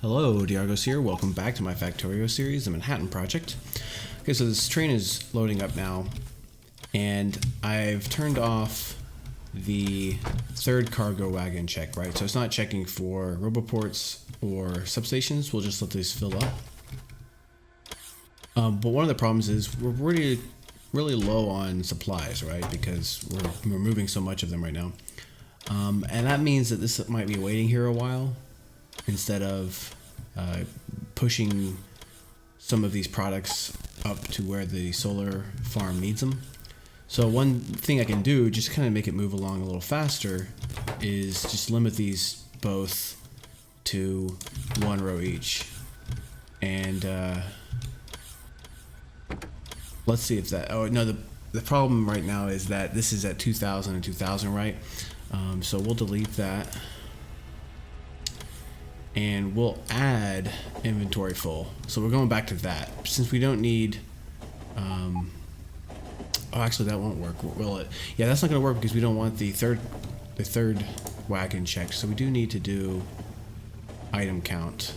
Hello, Diargos here. Welcome back to my Factorio series, the Manhattan Project. Okay, so this train is loading up now, and I've turned off the third cargo wagon check, right? So it's not checking for roboports or substations. We'll just let these fill up. But one of the problems is we're really low on supplies, right? Because we're moving so much of them right now. And that means that this might be waiting here a while instead of pushing some of these products up to where the solar farm needs them. So one thing I can do, just kind of make it move along a little faster, is just limit these both to one row each. And let's see if that, oh no, the problem right now is that this is at 2000 and 2000, right? So we'll delete that. And we'll add inventory full. So we're going back to that. Since we don't need, oh, actually that won't work, will it? Yeah, that's not gonna work because we don't want the third wagon checked. So we do need to do item count.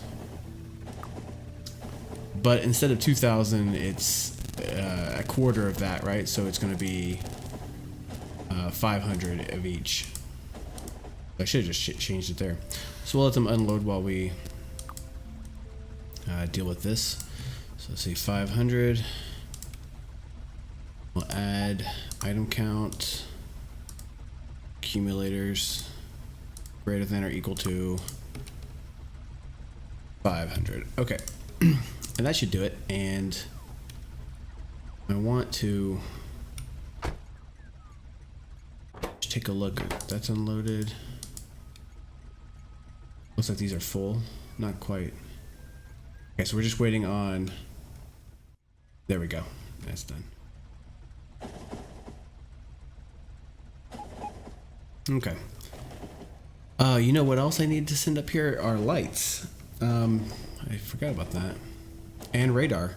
But instead of 2000, it's a quarter of that, right? So it's gonna be 500 of each. I should have just changed it there. So we'll let them unload while we deal with this. So let's see, 500. We'll add item count, accumulators, greater than or equal to 500. Okay, and that should do it. And I want to just take a look. That's unloaded. Looks like these are full. Not quite. Okay, so we're just waiting on... There we go. That's done. Okay. You know what else I need to send up here are lights. I forgot about that. And radar.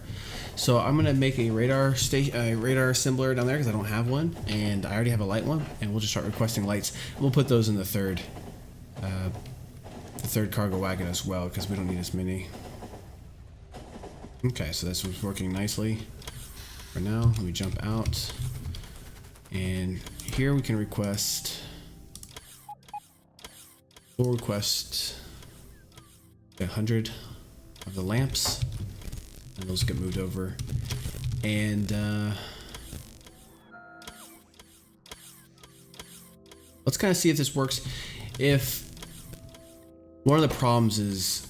So I'm gonna make a radar assembler down there because I don't have one, and I already have a light one, and we'll just start requesting lights. We'll put those in the third cargo wagon as well because we don't need as many. Okay, so this was working nicely for now. Let me jump out, and here we can request. We'll request 100 of the lamps, and those get moved over. And let's kind of see if this works. If one of the problems is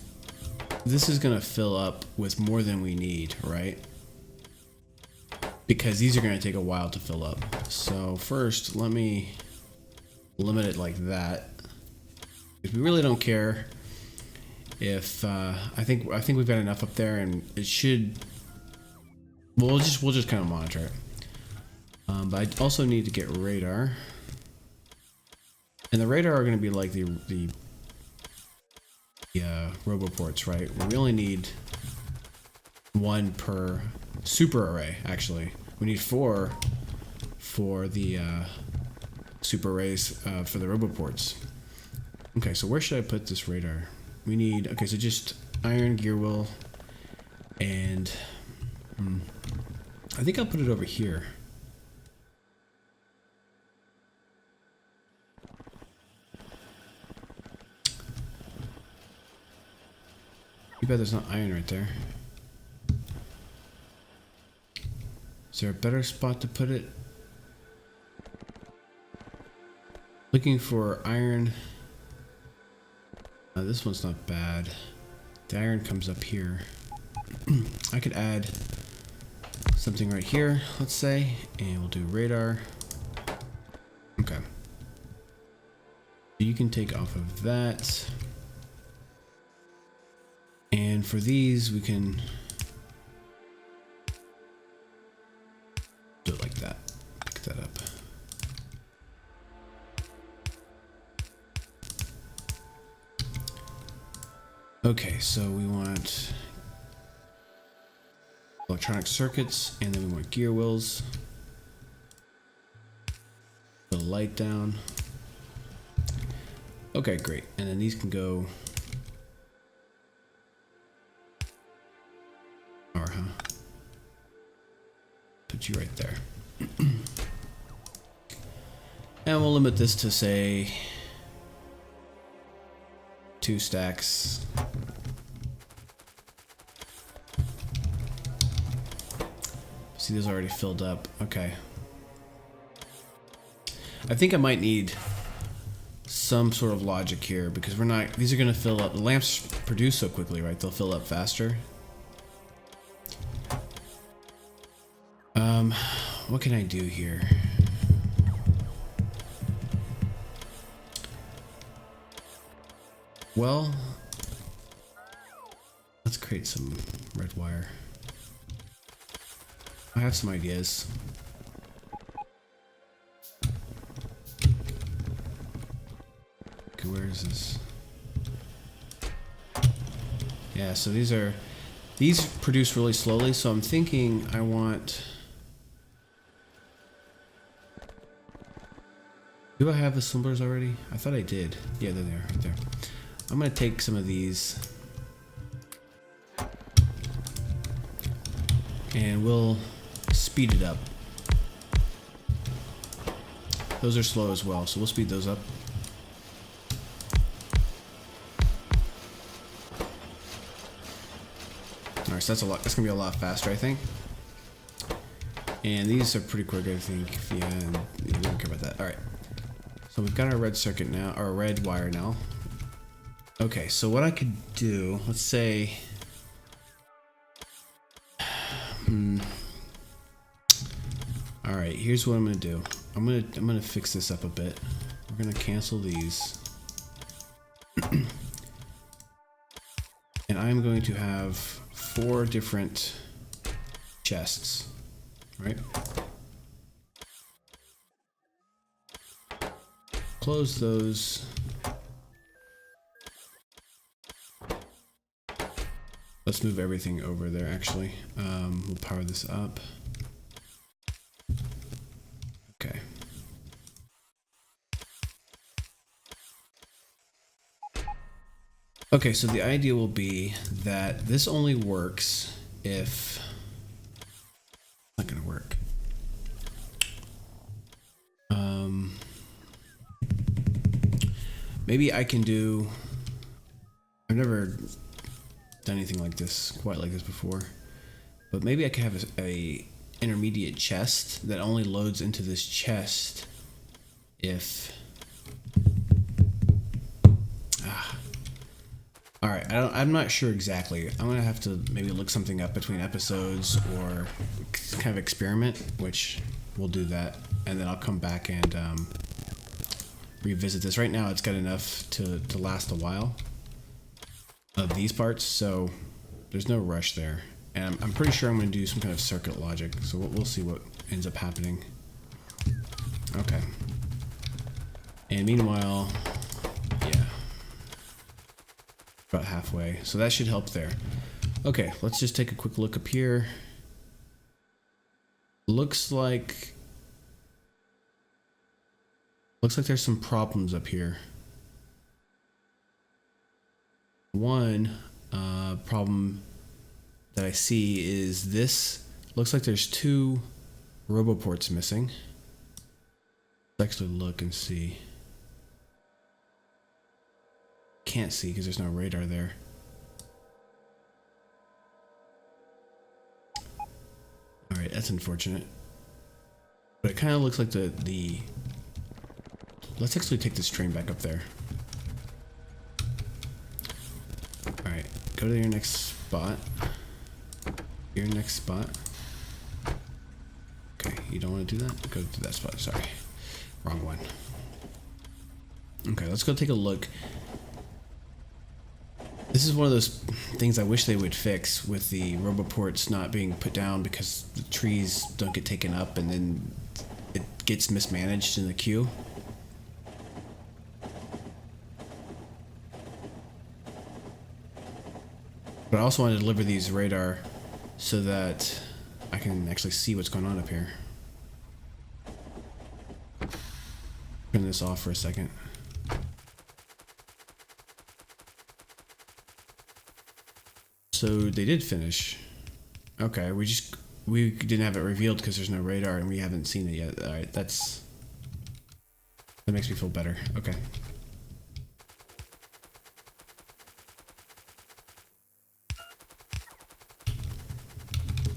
this is gonna fill up with more than we need, right? Because these are gonna take a while to fill up. So first, let me limit it like that. Because we really don't care if I think we've got enough up there, and it should. We'll just kind of monitor it. But I also need to get radar, and the radar are gonna be like the roboports, right? We only need one per super array. Actually, we need 4 for the super arrays for the roboports. Okay, so where should I put this radar? We need, okay, so just iron gear wheel, and I think I'll put it over here. Too bad there's not iron right there. Is there a better spot to put it? Looking for iron. This one's not bad. The iron comes up here. I could add something right here, let's say, and we'll do radar. Okay. You can take off of that. And for these, we can do it like that. Pick that up. Okay, so we want electronic circuits, and then we want gear wheels. Put a light down. Okay, great. And then these can go Power, huh? Put you right there. And we'll limit this to, say, 2 stacks. See, those are already filled up. Okay. I think I might need some sort of logic here because we're not, these are going to fill up. The lamps produce so quickly, right? They'll fill up faster. What can I do here? Well, let's create some red wire. I have some ideas. Okay, where is this? Yeah, so these produce really slowly, so I'm thinking I want... Do I have assemblers already? I thought I did. Yeah, they're there, right there. I'm gonna take some of these and we'll speed it up. Those are slow as well, so we'll speed those up. Alright, so that's a lot. That's gonna be a lot faster, I think. And these are pretty quick, I think. Yeah, and we don't care about that. Alright. So we've got our red circuit now, our red wire now. Okay, so what I could do, let's say, all right, here's what I'm gonna do. I'm gonna fix this up a bit. We're gonna cancel these, and I'm going to have 4 different chests, right? Close those. Let's move everything over there, actually. We'll power this up. Okay. Okay, so the idea will be that this only works if... It's not gonna work. Maybe I can do... I've never done anything like this, quite like this before, but maybe I could have a intermediate chest that only loads into this chest if... All right, I'm not sure exactly. I'm gonna have to maybe look something up between episodes or kind of experiment, which we'll do that, and then I'll come back and revisit this. Right now it's got enough to last a while of these parts, so there's no rush there. And I'm pretty sure I'm going to do some kind of circuit logic, so we'll see what ends up happening. Okay. And meanwhile, yeah, about halfway, so that should help there. Okay, let's just take a quick look up here. Looks like there's some problems up here. One problem that I see is this. Looks like there's 2 roboports missing. Let's actually look and see. Can't see because there's no radar there. Alright, that's unfortunate. But it kind of looks like the... Let's actually take this train back up there. Alright, go to your next spot. Your next spot. Okay, you don't want to do that? Go to that spot, sorry. Wrong one. Okay, let's go take a look. This is one of those things I wish they would fix with the roboports not being put down because the trees don't get taken up and then it gets mismanaged in the queue. But I also want to deliver these radar so that I can actually see what's going on up here. Turn this off for a second. So they did finish. Okay, we didn't have it revealed because there's no radar and we haven't seen it yet. All right, that makes me feel better. Okay.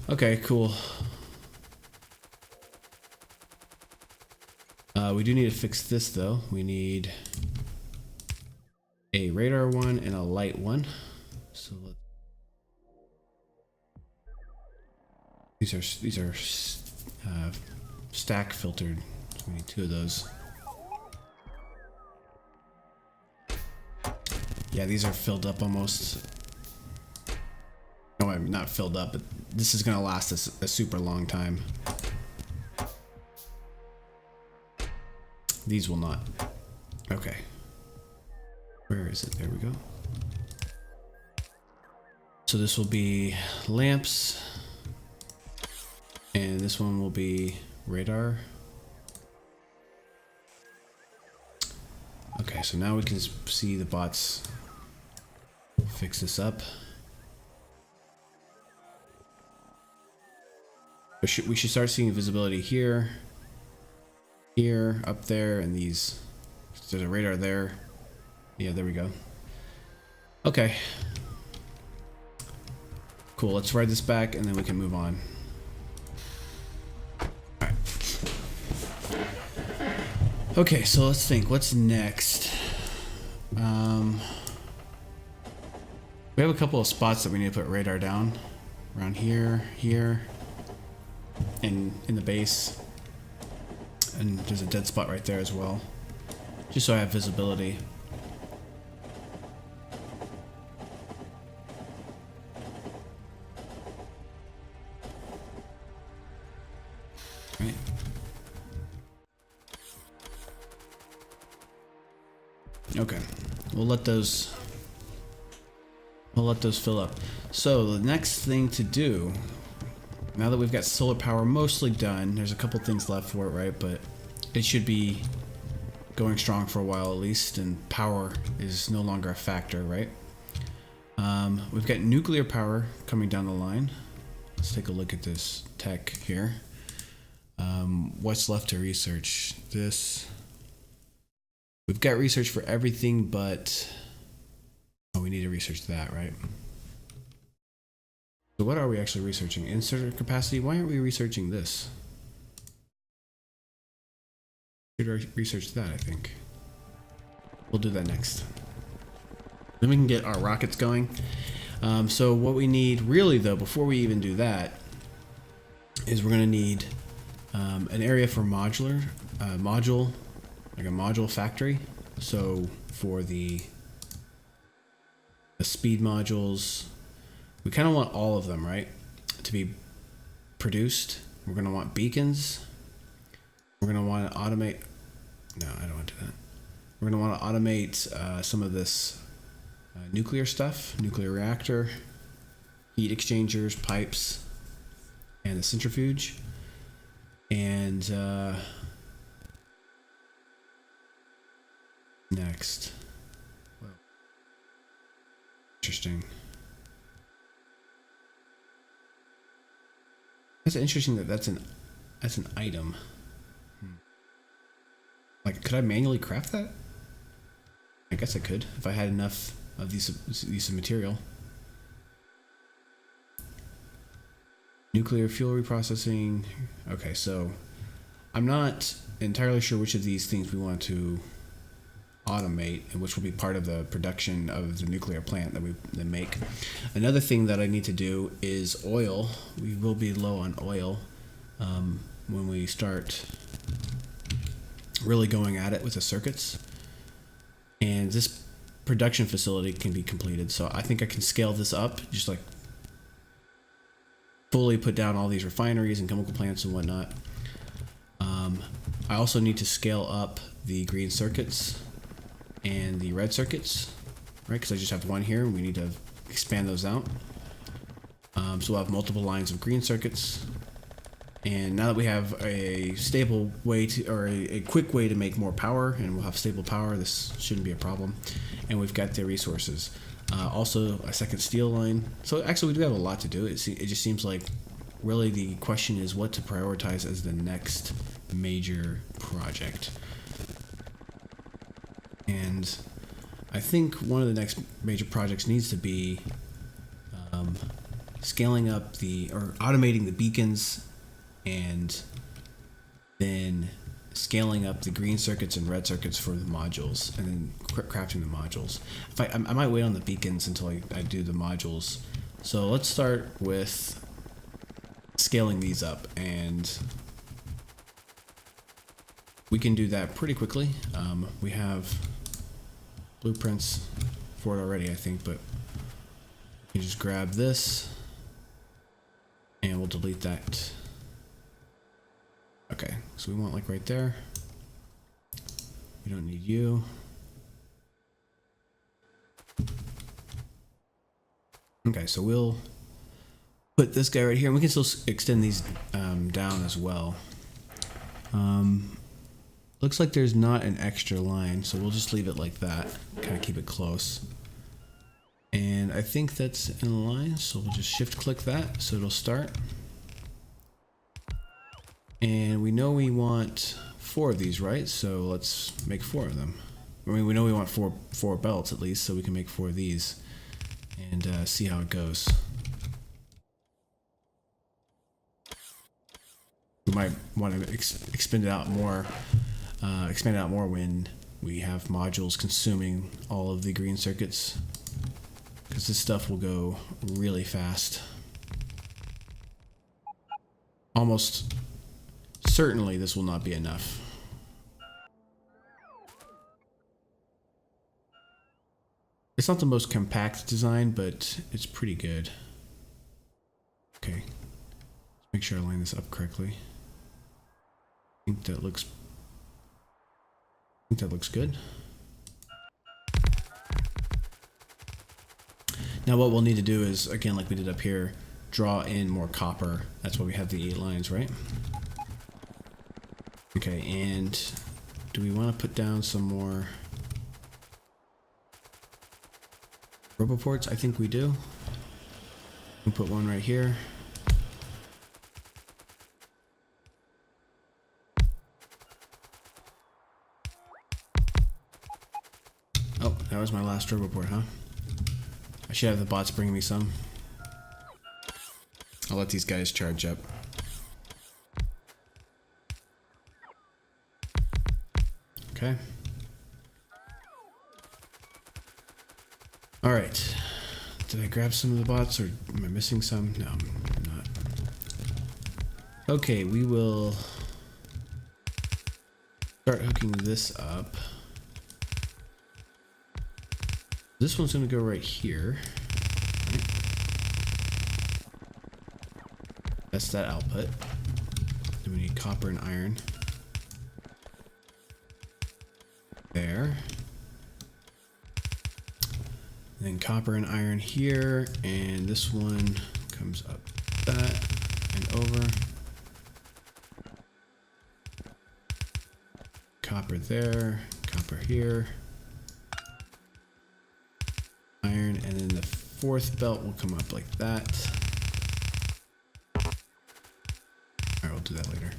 Okay, cool. We do need to fix this though. We need a radar one and a light one. So these are stack filtered. So we need 2 of those. Yeah, these are filled up almost. No, I'm not filled up, but this is gonna last us a super long time. These will not. Okay. Where is it? There we go. So this will be lamps. And this one will be radar. Okay, so now we can see the bots fix this up. We should start seeing visibility here. Here, up there, and these. There's a radar there. Yeah, there we go. Okay. Cool, let's ride this back and then we can move on. Alright. Okay, so let's think. What's next? We have a couple of spots that we need to put radar down. Around here, here, and in the base. And there's a dead spot right there as well. Just so I have visibility. Right. Okay. We'll let those fill up. So the next thing to do, now that we've got solar power mostly done, there's a couple things left for it, right? But it should be going strong for a while at least, and power is no longer a factor, right? We've got nuclear power coming down the line. Let's take a look at this tech here. What's left to research? This. We've got research for everything, but we need to research that, right? So what are we actually researching? Insert capacity? Why aren't we researching this? Should research that, I think. We'll do that next. Then we can get our rockets going. So what we need really though, before we even do that, is we're gonna need an area for module, like a module factory. So for the speed modules, we kind of want all of them, right, to be produced. We're going to want beacons. We're going to want to automate. No, I don't want to do that. We're going to want to automate some of this nuclear stuff, nuclear reactor, heat exchangers, pipes, and the centrifuge. And next. Whoa. Interesting. That's interesting that that's an item. Like, could I manually craft that? I guess I could if I had enough of these material. Nuclear fuel reprocessing. Okay, so I'm not entirely sure which of these things we want to automate and which will be part of the production of the nuclear plant that we make. Another thing that I need to do is oil. We will be low on oil when we start really going at it with the circuits. And this production facility can be completed. So I think I can scale this up, just like fully put down all these refineries and chemical plants and whatnot. I also need to scale up the green circuits and the red circuits, right? Because I just have one here and we need to expand those out. So we'll have multiple lines of green circuits. And now that we have a stable way to, or a quick way to make more power, and we'll have stable power, this shouldn't be a problem. And we've got the resources. Also a second steel line. So actually we do have a lot to do. It just seems like really the question is what to prioritize as the next major project. And I think one of the next major projects needs to be scaling up or automating the beacons, and then scaling up the green circuits and red circuits for the modules, and then crafting the modules. I might wait on the beacons until I do the modules. So let's start with scaling these up, and we can do that pretty quickly. We have blueprints for it already, I think, but you just grab this and we'll delete that. Okay, so we want like right there. We don't need you. Okay, so we'll put this guy right here, and we can still extend these down as well. Looks like there's not an extra line, so we'll just leave it like that, kind of keep it close. And I think that's in line, so we'll just shift click that so it'll start. And we know we want 4 of these, right? So let's make 4 of them. I mean, we know we want four belts at least, so we can make 4 of these and see how it goes. We might want to expand it out more when we have modules consuming all of the green circuits, because this stuff will go really fast. Almost certainly this will not be enough. It's not the most compact design, but it's pretty good. Okay, make sure I line this up correctly. I think that looks good. Now what we'll need to do is, again, like we did up here, draw in more copper. That's why we have the 8 lines, right? Okay, and do we want to put down some more roboports? I think we do. We'll put one right here. Oh, that was my last roboport, huh? I should have the bots bring me some. I'll let these guys charge up. Okay. All right. Did I grab some of the bots, or am I missing some? No, I'm not. Okay, we will start hooking this up. This one's going to go right here. Right. That's that output. Then we need copper and iron. There. And then copper and iron here, and this one comes up that and over. Copper there, copper here. Iron, and then the 4th belt will come up like that. Alright, we'll do that later.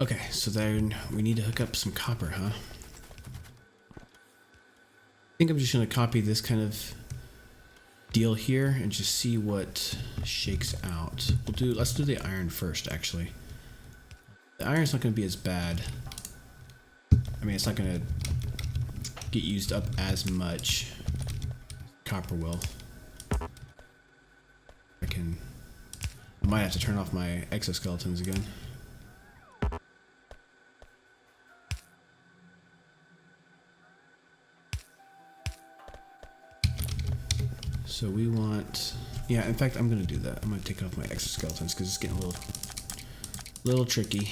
Okay, so then we need to hook up some copper, huh? I think I'm just going to copy this kind of deal here and just see what shakes out. Let's do the iron first, actually. The iron's not going to be as bad. I mean, it's not going to get used up as much. Copper will. I might have to turn off my exoskeletons again. So we want, yeah, in fact, I'm going to do that. I'm going to take off my exoskeletons because it's getting a little tricky.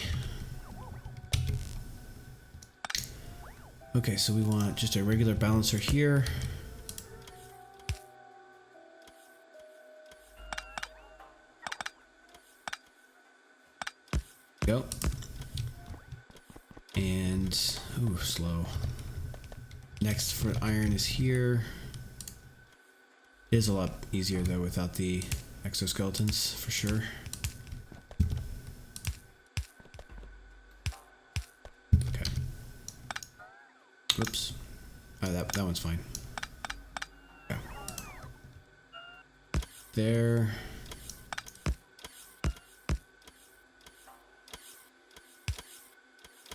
Okay, so we want just a regular balancer here. Go. And, ooh, slow. Next for iron is here. It is a lot easier though without the exoskeletons, for sure. Okay. Oops. Oh, that one's fine. Okay. There.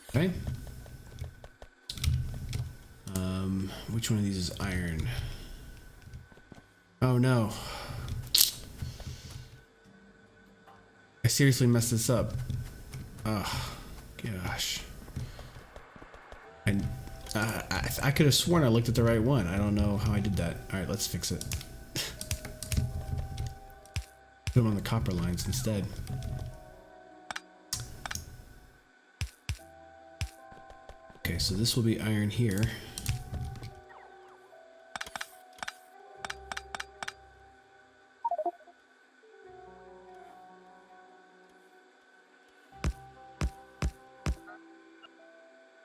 Okay. Which one of these is iron? Oh no. I seriously messed this up. Oh, gosh. And I could have sworn I looked at the right one. I don't know how I did that. Alright, let's fix it. Put them on the copper lines instead. Okay, so this will be iron here.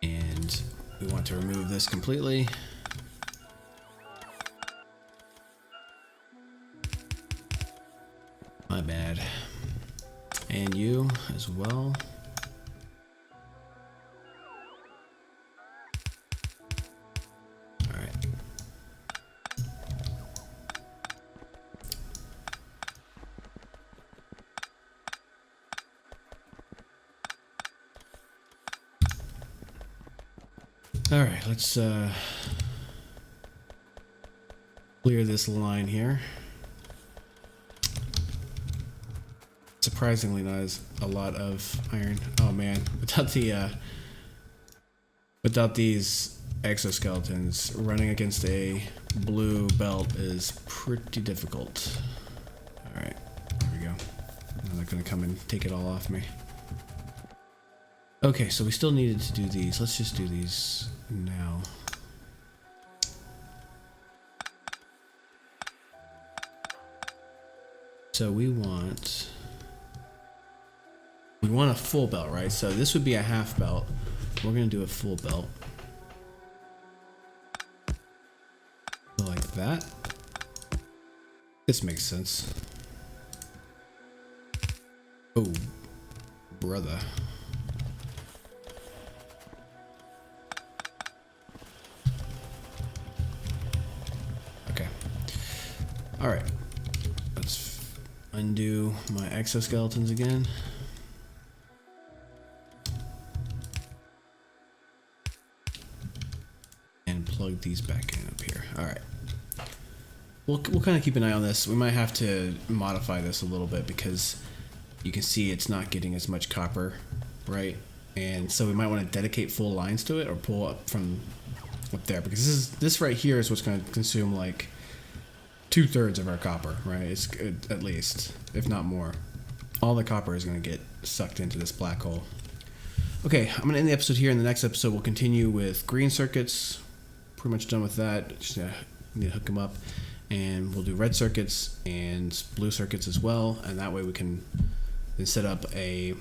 And we want to remove this completely. My bad. And you as well. Alright, let's clear this line here. Surprisingly not as a lot of iron. Oh man, without these exoskeletons, running against a blue belt is pretty difficult. Alright, there we go. I'm not gonna come and take it all off me. Okay, so we still needed to do these. Let's just do these now. So we want a full belt, right? So this would be a half belt. We're gonna do a full belt. Like that. This makes sense. Oh, brother. Alright, let's undo my exoskeletons again. And plug these back in up here. Alright. We'll kind of keep an eye on this. We might have to modify this a little bit because you can see it's not getting as much copper, right? And so we might want to dedicate full lines to it or pull up from up there because this right here is what's going to consume like 2/3 of our copper, right? It's good, at least, if not more. All the copper is going to get sucked into this black hole. Okay, I'm going to end the episode here. In the next episode, we'll continue with green circuits. Pretty much done with that. Just need to hook them up. And we'll do red circuits and blue circuits as well. And that way we can then set up a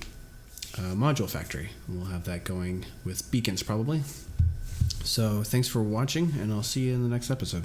module factory. And we'll have that going with beacons probably. So thanks for watching, and I'll see you in the next episode.